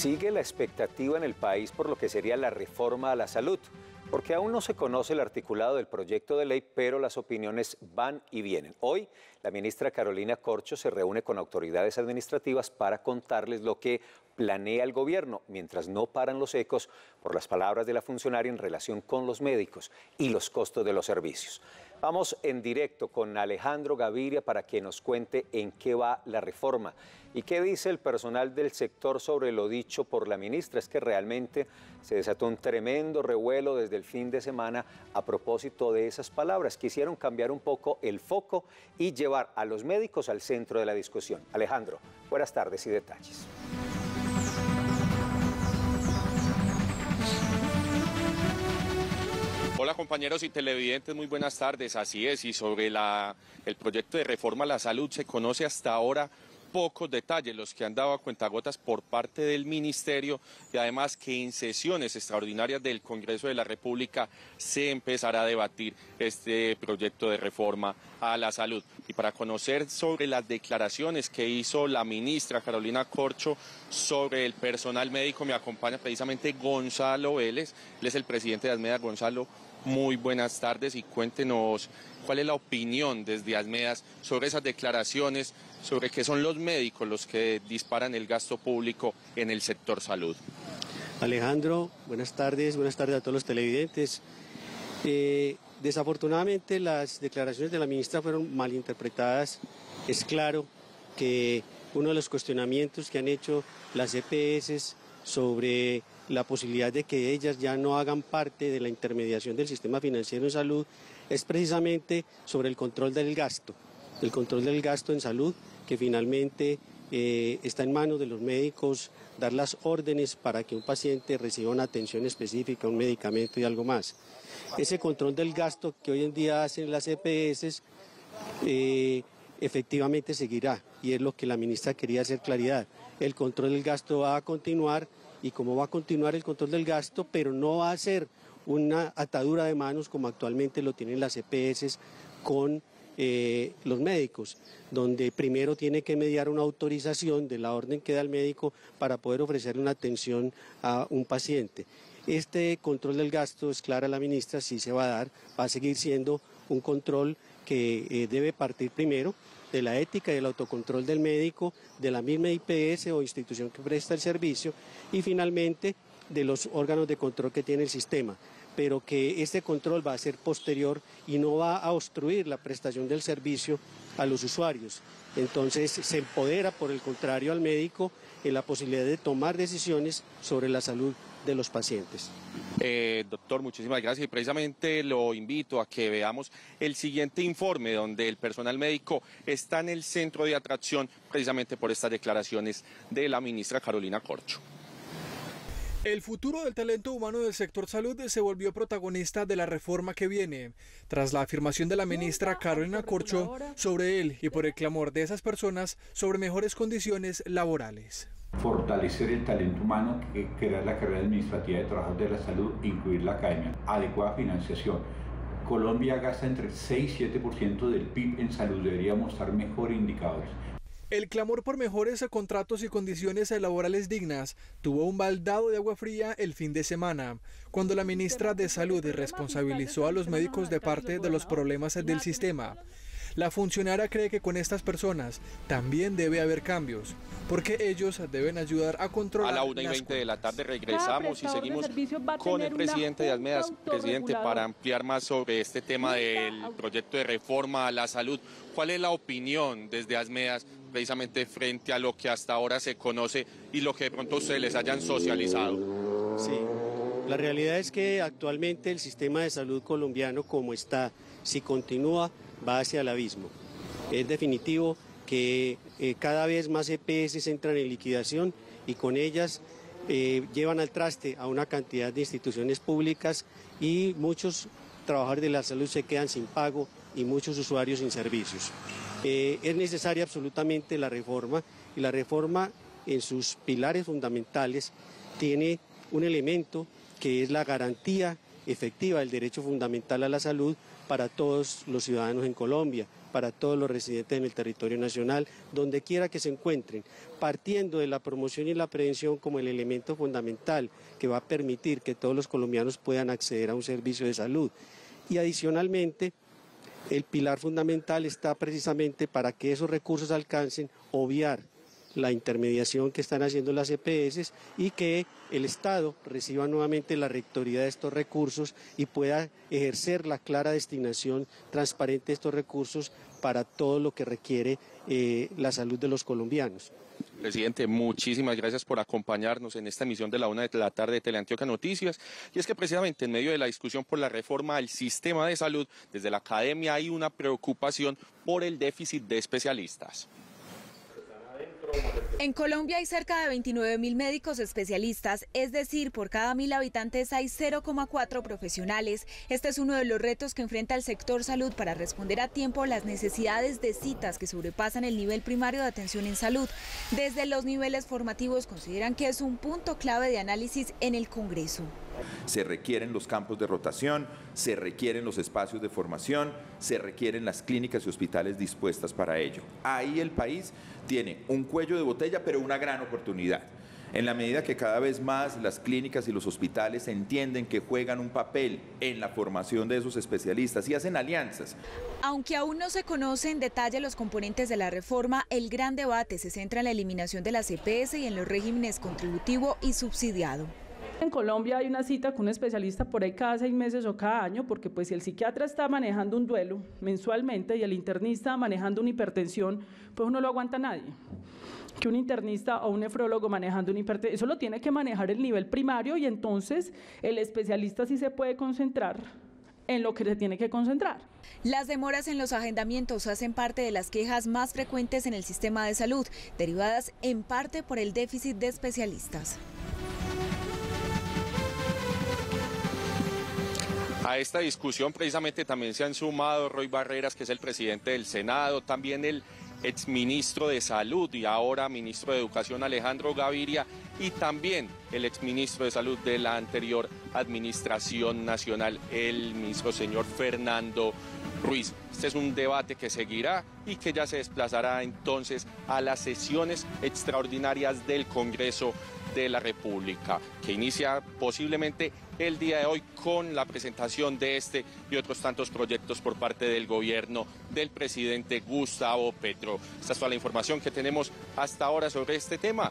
Sigue la expectativa en el país por lo que sería la reforma a la salud, porque aún no se conoce el articulado del proyecto de ley, pero las opiniones van y vienen. Hoy, la ministra Carolina Corcho se reúne con autoridades administrativas para contarles lo que planea el gobierno, mientras no paran los ecos por las palabras de la funcionaria en relación con los médicos y los costos de los servicios. Vamos en directo con Alejandro Gaviria para que nos cuente en qué va la reforma y qué dice el personal del sector sobre lo dicho por la ministra. Es que realmente se desató un tremendo revuelo desde el fin de semana a propósito de esas palabras. Quisieron cambiar un poco el foco y llevar a los médicos al centro de la discusión. Alejandro, buenas tardes y detalles. Hola compañeros y televidentes, muy buenas tardes. Así es, y sobre el proyecto de reforma a la salud se conoce hasta ahora pocos detalles, los que han dado a cuentagotas por parte del ministerio, y además que en sesiones extraordinarias del Congreso de la República se empezará a debatir este proyecto de reforma a la salud. Y para conocer sobre las declaraciones que hizo la ministra Carolina Corcho sobre el personal médico, me acompaña precisamente Gonzalo Vélez, él es el presidente de ASMEDAS. Gonzalo, muy buenas tardes y cuéntenos cuál es la opinión desde ASMEDAS sobre esas declaraciones, sobre que son los médicos los que disparan el gasto público en el sector salud. Alejandro, buenas tardes a todos los televidentes. Desafortunadamente las declaraciones de la ministra fueron malinterpretadas. Es claro que uno de los cuestionamientos que han hecho las EPS sobre la posibilidad de que ellas ya no hagan parte de la intermediación del sistema financiero en salud es precisamente sobre el control del gasto en salud, que finalmente está en manos de los médicos dar las órdenes para que un paciente reciba una atención específica, un medicamento y algo más. Ese control del gasto que hoy en día hacen las EPS efectivamente seguirá, y es lo que la ministra quería hacer claridad. El control del gasto va a continuar, y como va a continuar el control del gasto, pero no va a ser una atadura de manos como actualmente lo tienen las EPS con los médicos, donde primero tiene que mediar una autorización de la orden que da el médico para poder ofrecer una atención a un paciente. Este control del gasto, es clara la ministra, sí se va a dar, va a seguir siendo un control que debe partir primero de la ética y el autocontrol del médico, de la misma IPS o institución que presta el servicio, y finalmente de los órganos de control que tiene el sistema, pero que este control va a ser posterior y no va a obstruir la prestación del servicio a los usuarios. Entonces se empodera, por el contrario, al médico en la posibilidad de tomar decisiones sobre la salud de los pacientes. Doctor, muchísimas gracias, y precisamente lo invito a que veamos el siguiente informe donde el personal médico está en el centro de atracción precisamente por estas declaraciones de la ministra Carolina Corcho. El futuro del talento humano del sector salud se volvió protagonista de la reforma que viene, tras la afirmación de la ministra Carolina Corcho sobre él y por el clamor de esas personas sobre mejores condiciones laborales. Fortalecer el talento humano, crear la carrera administrativa de trabajadores de la salud, incluir la academia, adecuada financiación. Colombia gasta entre 6 y 7% del PIB en salud, debería mostrar mejores indicadores. El clamor por mejores contratos y condiciones laborales dignas tuvo un baldado de agua fría el fin de semana, cuando la ministra de Salud responsabilizó a los médicos de parte de los problemas del sistema. La funcionaria cree que con estas personas también debe haber cambios, porque ellos deben ayudar a controlar. A la 1:20 de la tarde regresamos y seguimos con el presidente de ASMEDAS. Presidente, para ampliar más sobre este tema del proyecto de reforma a la salud, ¿cuál es la opinión desde ASMEDAS precisamente frente a lo que hasta ahora se conoce y lo que de pronto ustedes les hayan socializado? Sí, la realidad es que actualmente el sistema de salud colombiano como está, si continúa, va hacia el abismo. Es definitivo que cada vez más EPS entran en liquidación y con ellas llevan al traste a una cantidad de instituciones públicas, y muchos trabajadores de la salud se quedan sin pago y muchos usuarios sin servicios. Es necesaria absolutamente la reforma, y la reforma en sus pilares fundamentales tiene un elemento que es la garantía efectiva del derecho fundamental a la salud, para todos los ciudadanos en Colombia, para todos los residentes en el territorio nacional, donde quiera que se encuentren, partiendo de la promoción y la prevención como el elemento fundamental que va a permitir que todos los colombianos puedan acceder a un servicio de salud. Y adicionalmente, el pilar fundamental está precisamente para que esos recursos alcancen obviar la intermediación que están haciendo las EPS y que el Estado reciba nuevamente la rectoría de estos recursos y pueda ejercer la clara destinación transparente de estos recursos para todo lo que requiere la salud de los colombianos. Presidente, muchísimas gracias por acompañarnos en esta emisión de la 1 de la tarde de Teleantioquia Noticias. Y es que precisamente en medio de la discusión por la reforma al sistema de salud, desde la academia hay una preocupación por el déficit de especialistas. En Colombia hay cerca de 29.000 médicos especialistas, es decir, por cada 1.000 habitantes hay 0,4 profesionales. Este es uno de los retos que enfrenta el sector salud para responder a tiempo a las necesidades de citas que sobrepasan el nivel primario de atención en salud. Desde los niveles formativos consideran que es un punto clave de análisis en el Congreso. Se requieren los campos de rotación, se requieren los espacios de formación, se requieren las clínicas y hospitales dispuestas para ello. Ahí el país tiene un cuello de botella, pero una gran oportunidad. En la medida que cada vez más las clínicas y los hospitales entienden que juegan un papel en la formación de esos especialistas y hacen alianzas. Aunque aún no se conocen en detalle los componentes de la reforma, el gran debate se centra en la eliminación de las EPS y en los regímenes contributivo y subsidiado. En Colombia hay una cita con un especialista por ahí cada 6 meses o cada año, porque pues si el psiquiatra está manejando un duelo mensualmente y el internista manejando una hipertensión, pues no lo aguanta nadie. Que un internista o un nefrólogo manejando una hipertensión, eso lo tiene que manejar el nivel primario y entonces el especialista sí se puede concentrar en lo que se tiene que concentrar. Las demoras en los agendamientos hacen parte de las quejas más frecuentes en el sistema de salud, derivadas en parte por el déficit de especialistas. A esta discusión precisamente también se han sumado Roy Barreras, que es el presidente del Senado, también el exministro de Salud y ahora ministro de Educación Alejandro Gaviria y también el exministro de Salud de la anterior administración nacional, el ministro señor Fernando Ruiz. Este es un debate que seguirá y que ya se desplazará entonces a las sesiones extraordinarias del Congreso de la República, que inicia posiblemente el día de hoy con la presentación de este y otros tantos proyectos por parte del gobierno del presidente Gustavo Petro. Esta es toda la información que tenemos hasta ahora sobre este tema.